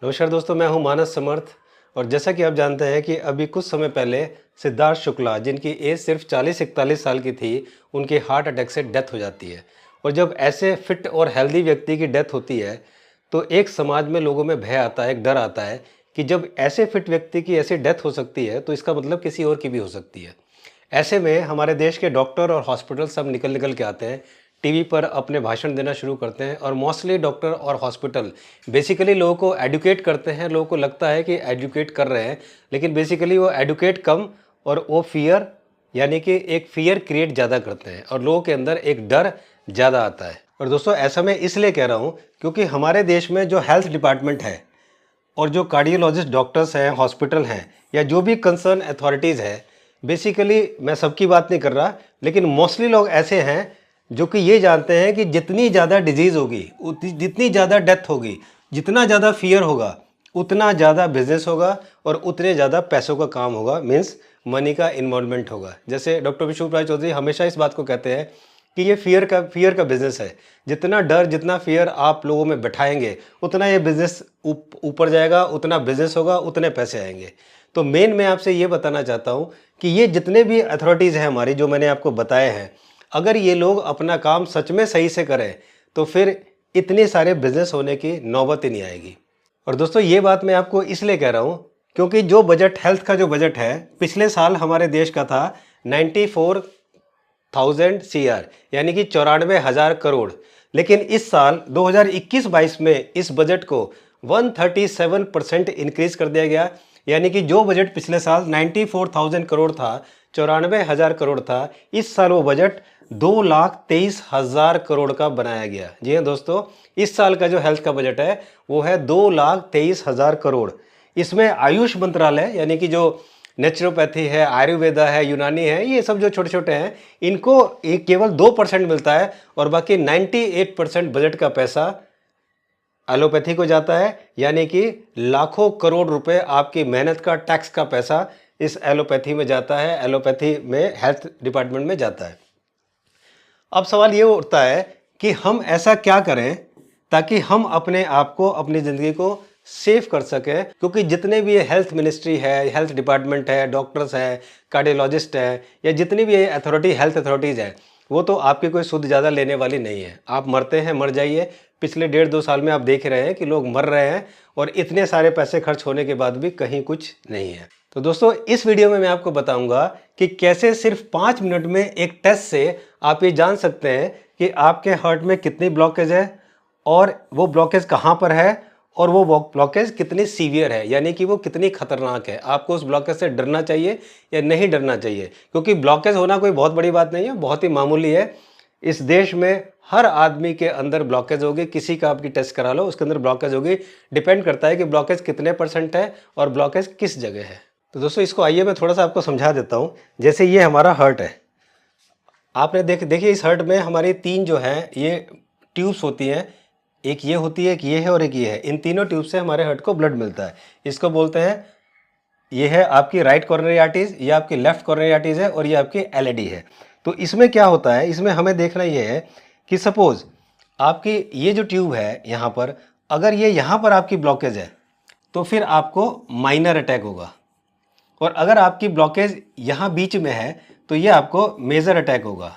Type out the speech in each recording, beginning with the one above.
नमस्कार दोस्तों, मैं हूं मानस समर्थ। और जैसा कि आप जानते हैं कि अभी कुछ समय पहले सिद्धार्थ शुक्ला, जिनकी एज सिर्फ 40-41 साल की थी, उनकी हार्ट अटैक से डेथ हो जाती है। और जब ऐसे फिट और हेल्दी व्यक्ति की डेथ होती है तो एक समाज में लोगों में भय आता है, एक डर आता है कि जब ऐसे फिट व्यक्ति की ऐसी डेथ हो सकती है तो इसका मतलब किसी और की भी हो सकती है। ऐसे में हमारे देश के डॉक्टर और हॉस्पिटल सब निकल निकल के आते हैं, टीवी पर अपने भाषण देना शुरू करते हैं। और मोस्टली डॉक्टर और हॉस्पिटल बेसिकली लोगों को एडुकेट करते हैं। लोगों को लगता है कि एडुकेट कर रहे हैं, लेकिन बेसिकली वो एडुकेट कम और वो फियर, यानी कि एक फियर क्रिएट ज़्यादा करते हैं और लोगों के अंदर एक डर ज़्यादा आता है। और दोस्तों, ऐसा मैं इसलिए कह रहा हूँ क्योंकि हमारे देश में जो हेल्थ डिपार्टमेंट है और जो कार्डियोलॉजिस्ट डॉक्टर्स हैं, हॉस्पिटल हैं, या जो भी कंसर्न अथॉरिटीज़ है, बेसिकली मैं सबकी बात नहीं कर रहा, लेकिन मोस्टली लोग ऐसे हैं जो कि ये जानते हैं कि जितनी ज़्यादा डिजीज़ होगी, जितनी ज़्यादा डेथ होगी, जितना ज़्यादा फियर होगा, उतना ज़्यादा बिजनेस होगा और उतने ज़्यादा पैसों का काम होगा, मीन्स मनी का इन्वॉल्वमेंट होगा। जैसे डॉक्टर विष्णु प्रसाद चौधरी हमेशा इस बात को कहते हैं कि ये फियर का बिजनेस है। जितना डर, जितना फियर आप लोगों में बैठाएंगे, उतना ये बिजनेस ऊपर जाएगा, उतना बिजनेस होगा, उतने पैसे आएंगे। तो मेन मैं आपसे ये बताना चाहता हूँ कि ये जितने भी अथॉरिटीज़ हैं हमारी, जो मैंने आपको बताए हैं, अगर ये लोग अपना काम सच में सही से करें तो फिर इतने सारे बिजनेस होने की नौबत ही नहीं आएगी। और दोस्तों, ये बात मैं आपको इसलिए कह रहा हूँ क्योंकि जो बजट, हेल्थ का जो बजट है, पिछले साल हमारे देश का था 94,000 CR, यानी कि 94,000 करोड़। लेकिन इस साल 2021-22 में इस बजट को 137% इंक्रीज कर दिया गया। यानी कि जो बजट पिछले साल 94,000 करोड़ था, 94,000 करोड़ था, इस साल वो बजट 2,23,000 करोड़ का बनाया गया। जी हाँ दोस्तों, इस साल का जो हेल्थ का बजट है वो है 2,23,000 करोड़। इसमें आयुष मंत्रालय, यानी कि जो नेचुरोपैथी है, आयुर्वेदा है, यूनानी है, ये सब जो छोटे छोटे हैं, इनको एक केवल 2% मिलता है और बाकी 98% बजट का पैसा एलोपैथी को जाता है। यानी कि लाखों करोड़ रुपए आपकी मेहनत का, टैक्स का पैसा इस एलोपैथी में जाता है, एलोपैथी में, हेल्थ डिपार्टमेंट में जाता है। अब सवाल ये उठता है कि हम ऐसा क्या करें ताकि हम अपने आप को, अपनी ज़िंदगी को सेव कर सकें। क्योंकि जितने भी ये हेल्थ मिनिस्ट्री है, हेल्थ डिपार्टमेंट है, डॉक्टर्स हैं, कार्डियोलॉजिस्ट हैं, या जितनी भी ये अथॉरिटी, हेल्थ अथॉरिटीज़ हैं, वो तो आपकी कोई सुध ज़्यादा लेने वाली नहीं है। आप मरते हैं, मर जाइए। पिछले 1.5-2 साल में आप देख रहे हैं कि लोग मर रहे हैं और इतने सारे पैसे खर्च होने के बाद भी कहीं कुछ नहीं है। तो दोस्तों, इस वीडियो में मैं आपको बताऊंगा कि कैसे सिर्फ 5 मिनट में एक टेस्ट से आप ये जान सकते हैं कि आपके हार्ट में कितनी ब्लॉकेज है और वो ब्लॉकेज कहाँ पर है और वो ब्लॉकेज कितनी सीवियर है, यानी कि वो कितनी खतरनाक है। आपको उस ब्लॉकेज से डरना चाहिए या नहीं डरना चाहिए, क्योंकि ब्लॉकेज होना कोई बहुत बड़ी बात नहीं है, बहुत ही मामूली है। इस देश में हर आदमी के अंदर ब्लॉकेज होगी। किसी का आपकी टेस्ट करा लो, उसके अंदर ब्लॉकेज होगी। डिपेंड करता है कि ब्लॉकेज कितने % है और ब्लॉकेज किस जगह है। तो दोस्तों, इसको आइए मैं थोड़ा सा आपको समझा देता हूँ। जैसे ये हमारा हार्ट है, आपने देखिए इस हार्ट में हमारी 3 जो है ये ट्यूब्स होती हैं। एक ये होती है, एक ये है और एक ये है। इन तीनों ट्यूब से हमारे हार्ट को ब्लड मिलता है। इसको बोलते हैं, ये है आपकी राइट कॉर्नरी आर्टरीज, ये आपकी लेफ्ट कॉर्नरी आर्टरीज है और ये आपकी एलएडी है। तो इसमें क्या होता है, इसमें हमें देखना ये है कि सपोज आपकी ये जो ट्यूब है यहाँ पर, अगर ये यहाँ पर आपकी ब्लॉकेज है तो फिर आपको माइनर अटैक होगा। और अगर आपकी ब्लॉकेज यहाँ बीच में है तो ये आपको मेजर अटैक होगा।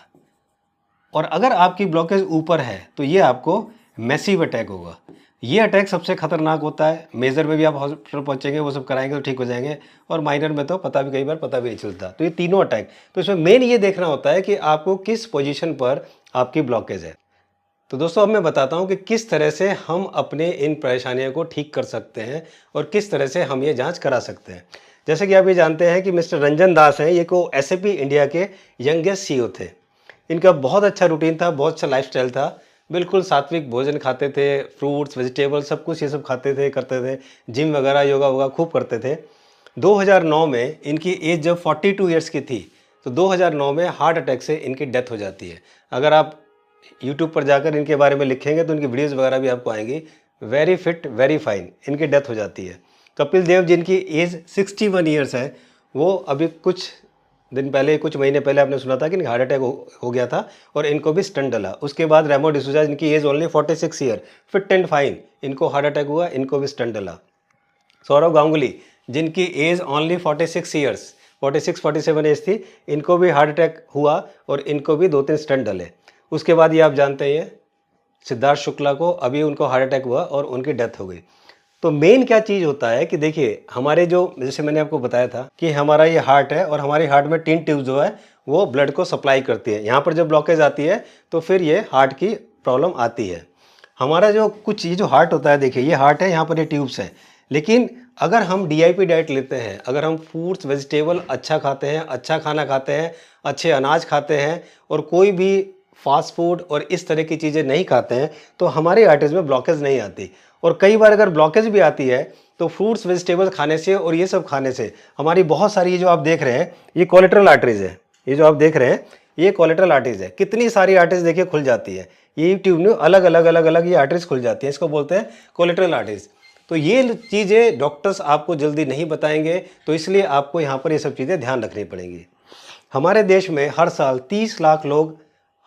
और अगर आपकी ब्लॉकेज ऊपर है तो ये आपको मैसिव अटैक होगा। ये अटैक सबसे खतरनाक होता है। मेजर में भी आप हॉस्पिटल पहुंचेंगे, वो सब कराएंगे तो ठीक हो जाएंगे, और माइनर में तो कई बार पता भी नहीं चलता। तो ये तीनों अटैक, तो इसमें मेन ये देखना होता है कि आपको किस पोजीशन पर आपकी ब्लॉकेज है। तो दोस्तों, अब मैं बताता हूँ कि किस तरह से हम अपने इन परेशानियों को ठीक कर सकते हैं और किस तरह से हम ये जाँच करा सकते हैं। जैसे कि आप ये जानते हैं कि मिस्टर रंजन दास हैं, ये को SAP इंडिया के यंगेस्ट CEO थे। इनका बहुत अच्छा रूटीन था, बहुत अच्छा लाइफस्टाइल था। बिल्कुल सात्विक भोजन खाते थे, फ्रूट्स, वेजिटेबल, सब कुछ ये सब खाते थे, करते थे। जिम वगैरह, योगा वोगा खूब करते थे। 2009 में इनकी एज जब 42 ईयर्स की थी तो 2009 में हार्ट अटैक से इनकी डेथ हो जाती है। अगर आप यूट्यूब पर जाकर इनके बारे में लिखेंगे तो इनकी वीडियोज़ वगैरह भी आपको आएंगी। वेरी फिट, वेरी फाइन, इनकी डेथ हो जाती है। कपिल देव, जिनकी एज 61 ईयर्स है, वो अभी कुछ दिन पहले, कुछ महीने पहले आपने सुना था कि इनका हार्ट अटैक हो गया था और इनको भी स्टंट डला। उसके बाद रेमो डिसूजा, जिनकी age only 46 year, fit and fine, इनको हार्ट अटैक हुआ, इनको भी स्टंट डला। सौरव गांगुली, जिनकी एज ओनली 46 ईयर्स, 46-47 एज थी, इनको भी हार्ट अटैक हुआ और इनको भी 2-3 स्टेंट डले। उसके बाद ये आप जानते हैं सिद्धार्थ शुक्ला को अभी उनको हार्ट अटैक हुआ और उनकी डेथ हो गई। तो मेन क्या चीज़ होता है कि देखिए हमारे जो, जैसे मैंने आपको बताया था कि हमारा ये हार्ट है और हमारी हार्ट में 3 ट्यूब जो है वो ब्लड को सप्लाई करती है। यहाँ पर जब ब्लॉकेज आती है तो फिर ये हार्ट की प्रॉब्लम आती है। हमारा जो कुछ ये जो हार्ट होता है, देखिए ये हार्ट है, यहाँ पर ये ट्यूब्स हैं। लेकिन अगर हम DIP डाइट लेते हैं, अगर हम फ्रूट्स वेजिटेबल अच्छा खाते हैं, अच्छा खाना खाते हैं, अच्छे अनाज खाते हैं और कोई भी फास्ट फूड और इस तरह की चीज़ें नहीं खाते हैं, तो हमारी आर्टरीज में ब्लॉकेज नहीं आती। और कई बार अगर ब्लॉकेज भी आती है तो फ्रूट्स वेजिटेबल्स खाने से और ये सब खाने से हमारी बहुत सारी, ये जो आप देख रहे हैं ये कोलेटरल आर्टरीज है, ये जो आप देख रहे हैं ये कोलेटरल आर्टरीज है। कितनी सारी आर्टरीज देखिए खुल जाती है, ये ट्यूब में अलग अलग अलग अलग ये आर्टरीज खुल जाती है, इसको बोलते हैं कोलेटरल आर्टरीज। तो ये चीज़ें डॉक्टर्स आपको जल्दी नहीं बताएंगे, तो इसलिए आपको यहाँ पर ये सब चीज़ें ध्यान रखनी पड़ेंगी। हमारे देश में हर साल 30 लाख लोग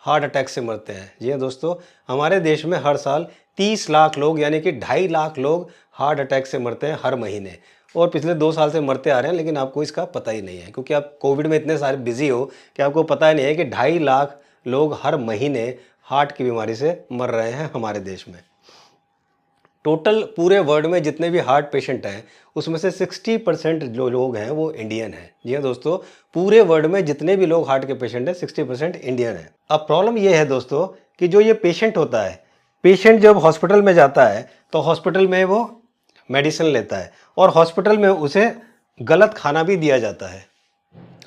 हार्ट अटैक से मरते हैं। जी हाँ दोस्तों, हमारे देश में हर साल 30 लाख लोग यानी कि 2.5 लाख लोग हार्ट अटैक से मरते हैं हर महीने, और पिछले 2 साल से मरते आ रहे हैं, लेकिन आपको इसका पता ही नहीं है क्योंकि आप कोविड में इतने सारे बिजी हो कि आपको पता ही नहीं है कि 2.5 लाख लोग हर महीने हार्ट की बीमारी से मर रहे हैं हमारे देश में। टोटल पूरे वर्ल्ड में जितने भी हार्ट पेशेंट हैं उसमें से 60% जो लोग हैं वो इंडियन हैं। जी हाँ दोस्तों, पूरे वर्ल्ड में जितने भी लोग हार्ट के पेशेंट हैं 60% इंडियन हैं। अब प्रॉब्लम ये है दोस्तों कि जो ये पेशेंट होता है, पेशेंट जब हॉस्पिटल में जाता है तो हॉस्पिटल में वो मेडिसिन लेता है और हॉस्पिटल में उसे गलत खाना भी दिया जाता है,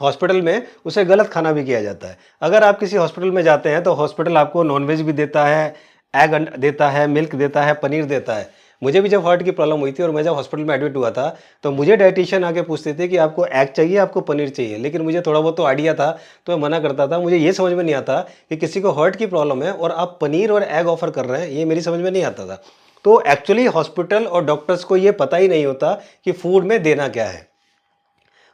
हॉस्पिटल में उसे गलत खाना भी किया जाता है। अगर आप किसी हॉस्पिटल में जाते हैं तो हॉस्पिटल आपको नॉनवेज भी देता है, एग देता है, मिल्क देता है, पनीर देता है। मुझे भी जब हार्ट की प्रॉब्लम हुई थी और मैं जब हॉस्पिटल में एडमिट हुआ था तो मुझे डाइटिशियन आके पूछते थे कि आपको एग चाहिए, आपको पनीर चाहिए, लेकिन मुझे थोड़ा बहुत तो आइडिया था तो मैं मना करता था। मुझे ये समझ में नहीं आता कि किसी को हार्ट की प्रॉब्लम है और आप पनीर और एग ऑफर कर रहे हैं, ये मेरी समझ में नहीं आता था। तो एक्चुअली हॉस्पिटल और डॉक्टर्स को ये पता ही नहीं होता कि फूड में देना क्या है।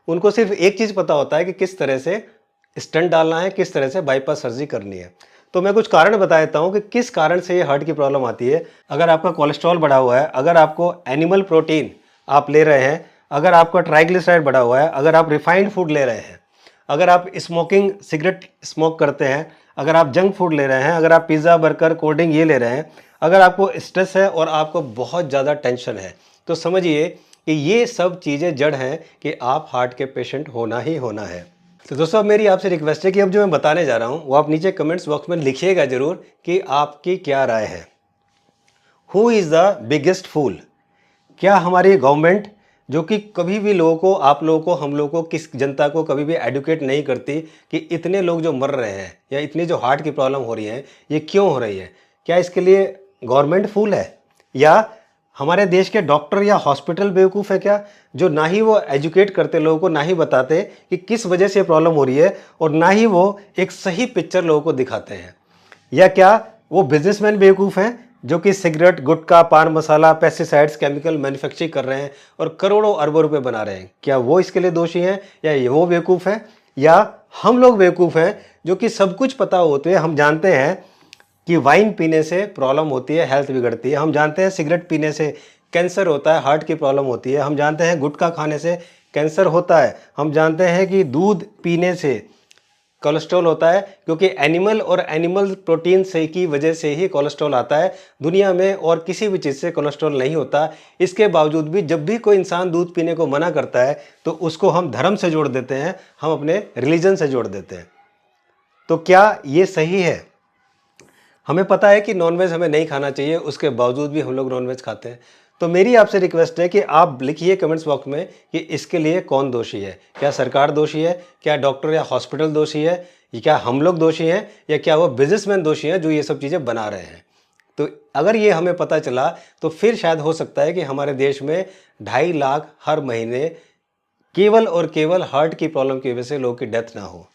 उनको सिर्फ एक चीज़ पता होता है कि किस तरह से स्टंट डालना है, किस तरह से बाईपास सर्जरी करनी है। तो मैं कुछ कारण बता देता हूँ कि किस कारण से ये हार्ट की प्रॉब्लम आती है। अगर आपका कोलेस्ट्रॉल बढ़ा हुआ है, अगर आपको एनिमल प्रोटीन आप ले रहे हैं, अगर आपका ट्राइग्लिसराइड बढ़ा हुआ है, अगर आप रिफाइंड फूड ले रहे हैं, अगर आप स्मोकिंग सिगरेट स्मोक करते हैं, अगर आप जंक फूड ले रहे हैं, अगर आप पिज़्ज़ा बर्गर कोल्ड ड्रिंक ये ले रहे हैं, अगर आपको स्ट्रेस है और आपको बहुत ज़्यादा टेंशन है, तो समझिए कि ये सब चीज़ें जड़ हैं कि आप हार्ट के पेशेंट होना ही होना है। तो दोस्तों अब मेरी आपसे रिक्वेस्ट है कि अब जो मैं बताने जा रहा हूँ वो आप नीचे कमेंट्स बॉक्स में लिखिएगा ज़रूर कि आपकी क्या राय है। हु इज़ द बिगेस्ट फूल? क्या हमारी गवर्नमेंट, जो कि कभी भी लोगों को, आप लोगों को, हम लोगों को, किस जनता को कभी भी एडुकेट नहीं करती कि इतने लोग जो मर रहे हैं या इतनी जो हार्ट की प्रॉब्लम हो रही है ये क्यों हो रही है? क्या इसके लिए गवर्नमेंट फूल है या हमारे देश के डॉक्टर या हॉस्पिटल बेवकूफ़ है क्या, जो ना ही वो एजुकेट करते लोगों को, ना ही बताते कि किस वजह से प्रॉब्लम हो रही है, और ना ही वो एक सही पिक्चर लोगों को दिखाते हैं? या क्या वो बिजनेसमैन बेवकूफ़ हैं जो कि सिगरेट, गुटखा, पान मसाला, पेस्टिसाइड्स, केमिकल मैन्युफैक्चरिंग कर रहे हैं और करोड़ों अरबों रुपए बना रहे हैं? क्या वो इसके लिए दोषी हैं या ये वो बेवकूफ़ हैं, या हम लोग बेवकूफ़ हैं जो कि सब कुछ पता होते हैं? हम जानते हैं कि वाइन पीने से प्रॉब्लम होती है, हेल्थ बिगड़ती है। हम जानते हैं सिगरेट पीने से कैंसर होता है, हार्ट की प्रॉब्लम होती है। हम जानते हैं गुटखा खाने से कैंसर होता है। हम जानते हैं कि दूध पीने से कोलेस्ट्रॉल होता है, क्योंकि एनिमल और एनिमल प्रोटीन से की वजह से ही कोलेस्ट्रॉल आता है। दुनिया में और किसी भी चीज़ से कोलेस्ट्रॉल नहीं होता। इसके बावजूद भी जब भी कोई इंसान दूध पीने को मना करता है तो उसको हम धर्म से जोड़ देते हैं, हम अपने रिलीजन से जोड़ देते हैं। तो क्या ये सही है? हमें पता है कि नॉनवेज हमें नहीं खाना चाहिए, उसके बावजूद भी हम लोग नॉनवेज खाते हैं। तो मेरी आपसे रिक्वेस्ट है कि आप लिखिए कमेंट्स बॉक्स में कि इसके लिए कौन दोषी है। क्या सरकार दोषी है, क्या डॉक्टर या हॉस्पिटल दोषी है, या क्या हम लोग दोषी हैं, या क्या वो बिजनेसमैन दोषी हैं जो ये सब चीज़ें बना रहे हैं? तो अगर ये हमें पता चला तो फिर शायद हो सकता है कि हमारे देश में 2.5 लाख हर महीने केवल और केवल हार्ट की प्रॉब्लम की वजह से लोगों की डेथ ना हो।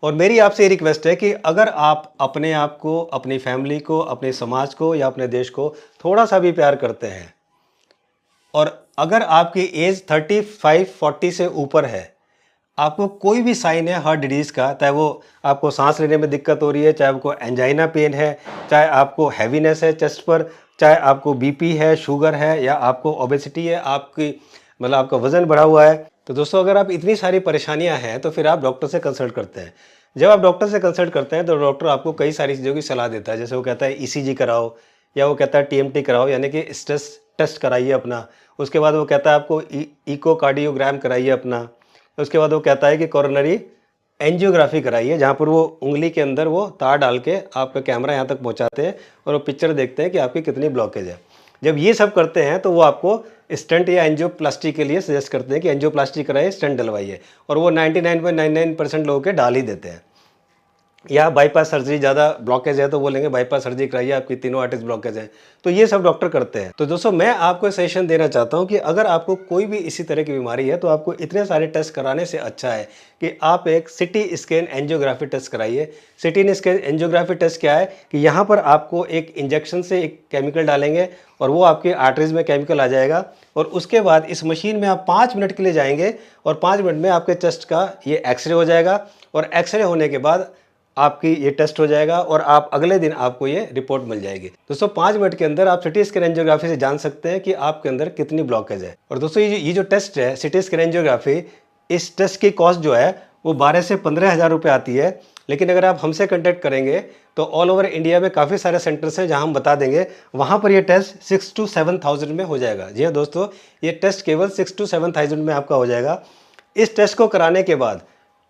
और मेरी आपसे ये रिक्वेस्ट है कि अगर आप अपने आप को, अपनी फैमिली को, अपने समाज को या अपने देश को थोड़ा सा भी प्यार करते हैं, और अगर आपकी एज 35-40 से ऊपर है, आपको कोई भी साइन है हार्ट डिजीज़ का, चाहे वो आपको सांस लेने में दिक्कत हो रही है, चाहे आपको एंजाइना पेन है, चाहे आपको हैवीनेस है चेस्ट पर, चाहे आपको बीपी है, शुगर है या आपको ओबेसिटी है, आपकी मतलब आपका वज़न बढ़ा हुआ है। तो दोस्तों अगर आप इतनी सारी परेशानियाँ हैं तो फिर आप डॉक्टर से कंसल्ट करते हैं। जब आप डॉक्टर से कंसल्ट करते हैं तो डॉक्टर आपको कई सारी चीज़ों की सलाह देता है। जैसे वो कहता है ईसीजी कराओ या वो कहता है टीएमटी कराओ यानी कि स्ट्रेस टेस्ट कराइए अपना। उसके बाद वो कहता है आपको इकोकार्डियोग्राम कराइए अपना। उसके बाद वो कहता है कि कोरोनरी एंजियोग्राफी कराइए, जहाँ पर वो उँगली के अंदर वो तार डाल के आपका कैमरा यहाँ तक पहुँचाते हैं और वो पिक्चर देखते हैं कि आपकी कितनी ब्लॉकेज है। जब ये सब करते हैं तो वो आपको स्टेंट या एंजियोप्लास्टी के लिए सजेस्ट करते हैं कि एंजियोप्लास्टी कराइए, स्टेंट डलवाइए, और वो 99.99% लोगों के डाल ही देते हैं। या बाईपास सर्जरी, ज़्यादा ब्लॉकेज है तो बोलेंगे बाईपास सर्जरी कराइए, आपकी तीनों आर्टरीज ब्लॉकेज है। तो ये सब डॉक्टर करते हैं। तो दोस्तों मैं आपको सजेशन देना चाहता हूँ कि अगर आपको कोई भी इसी तरह की बीमारी है तो आपको इतने सारे टेस्ट कराने से अच्छा है कि आप एक सिटी स्कैन एंजियोग्राफी टेस्ट कराइए। सिटी स्कैन एंजियोग्राफी टेस्ट क्या है कि यहाँ पर आपको एक इंजेक्शन से एक केमिकल डालेंगे और वो आपके आर्टरीज में केमिकल आ जाएगा, और उसके बाद इस मशीन में आप 5 मिनट के लिए जाएंगे और 5 मिनट में आपके चेस्ट का ये एक्सरे हो जाएगा, और एक्सरे होने के बाद आपकी ये टेस्ट हो जाएगा और आप अगले दिन आपको ये रिपोर्ट मिल जाएगी। दोस्तों 5 मिनट के अंदर आप सिटी स्कैन एंजियोग्राफी से जान सकते हैं कि आपके अंदर कितनी ब्लॉकेज है। और दोस्तों ये जो टेस्ट है सिटी स्कैन एंजियोग्राफी, इस टेस्ट की कॉस्ट जो है वो 12 से 15 हज़ार रुपये आती है। लेकिन अगर आप हमसे कॉन्टैक्ट करेंगे तो ऑल ओवर इंडिया में काफ़ी सारे सेंटर्स हैं जहां हम बता देंगे, वहां पर ये टेस्ट 6 to 7,000 में हो जाएगा। जी हाँ दोस्तों, ये टेस्ट केवल 6 to 7,000 में आपका हो जाएगा। इस टेस्ट को कराने के बाद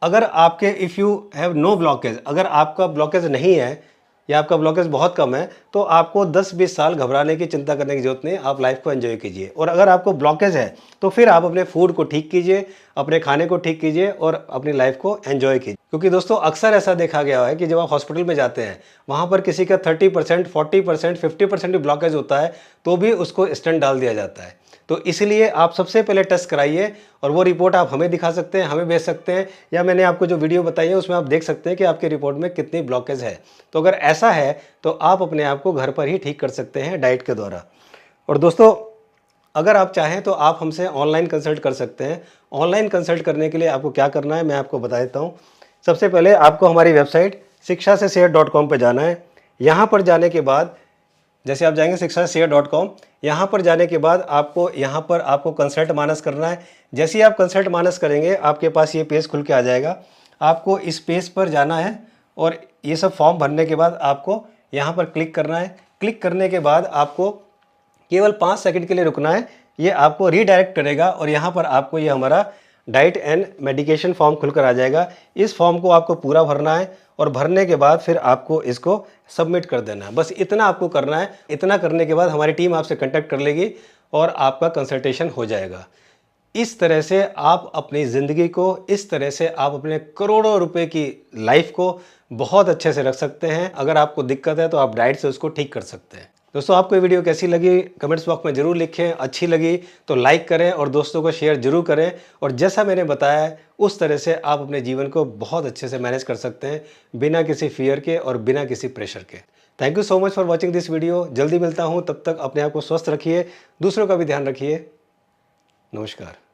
अगर आपके if you have no blockage, अगर आपका ब्लॉकेज नहीं है या आपका ब्लॉकेज बहुत कम है, तो आपको 10-20 साल घबराने की, चिंता करने की जरूरत नहीं। आप लाइफ को एंजॉय कीजिए। और अगर आपको ब्लॉकेज है तो फिर आप अपने फूड को ठीक कीजिए, अपने खाने को ठीक कीजिए और अपनी लाइफ को एंजॉय कीजिए। क्योंकि दोस्तों अक्सर ऐसा देखा गया है कि जब आप हॉस्पिटल में जाते हैं वहाँ पर किसी का 30%, 40%, 50% भी ब्लॉकेज होता है तो भी उसको स्टेंट डाल दिया जाता है। तो इसलिए आप सबसे पहले टेस्ट कराइए और वो रिपोर्ट आप हमें दिखा सकते हैं, हमें भेज सकते हैं, या मैंने आपको जो वीडियो बताई है उसमें आप देख सकते हैं कि आपकी रिपोर्ट में कितनी ब्लॉकेज है। तो अगर ऐसा है तो आप अपने आप को घर पर ही ठीक कर सकते हैं डाइट के द्वारा। और दोस्तों अगर आप चाहें तो आप हमसे ऑनलाइन कंसल्ट कर सकते हैं। ऑनलाइन कंसल्ट करने के लिए आपको क्या करना है मैं आपको बता देता हूँ। सबसे पहले आपको हमारी वेबसाइट shikshasesehat.com पर जाना है। यहाँ पर जाने के बाद जैसे आप जाएंगे shikshasesehat.com, यहाँ पर जाने के बाद यहाँ पर आपको कंसल्ट मानस करना है। जैसे ही आप कंसल्ट मानस करेंगे आपके पास ये पेज खुल के आ जाएगा। आपको इस पेज पर जाना है और ये सब फॉर्म भरने के बाद आपको यहाँ पर क्लिक करना है। क्लिक करने के बाद आपको केवल 5 सेकंड के लिए रुकना है। ये आपको रीडायरेक्ट करेगा और यहाँ पर आपको ये हमारा डाइट एंड मेडिकेशन फॉर्म खुलकर आ जाएगा। इस फॉर्म को आपको पूरा भरना है और भरने के बाद फिर आपको इसको सबमिट कर देना है। बस इतना आपको करना है। इतना करने के बाद हमारी टीम आपसे कांटेक्ट कर लेगी और आपका कंसल्टेशन हो जाएगा। इस तरह से आप अपनी ज़िंदगी को, इस तरह से आप अपने करोड़ों रुपए की लाइफ को बहुत अच्छे से रख सकते हैं। अगर आपको दिक्कत है तो आप डाइट से उसको ठीक कर सकते हैं। दोस्तों आपको ये वीडियो कैसी लगी कमेंट्स बॉक्स में ज़रूर लिखें। अच्छी लगी तो लाइक करें और दोस्तों को शेयर ज़रूर करें। और जैसा मैंने बताया है उस तरह से आप अपने जीवन को बहुत अच्छे से मैनेज कर सकते हैं, बिना किसी फियर के और बिना किसी प्रेशर के। Thank you so much for watching this video. जल्दी मिलता हूँ, तब तक अपने आप को स्वस्थ रखिए, दूसरों का भी ध्यान रखिए। नमस्कार।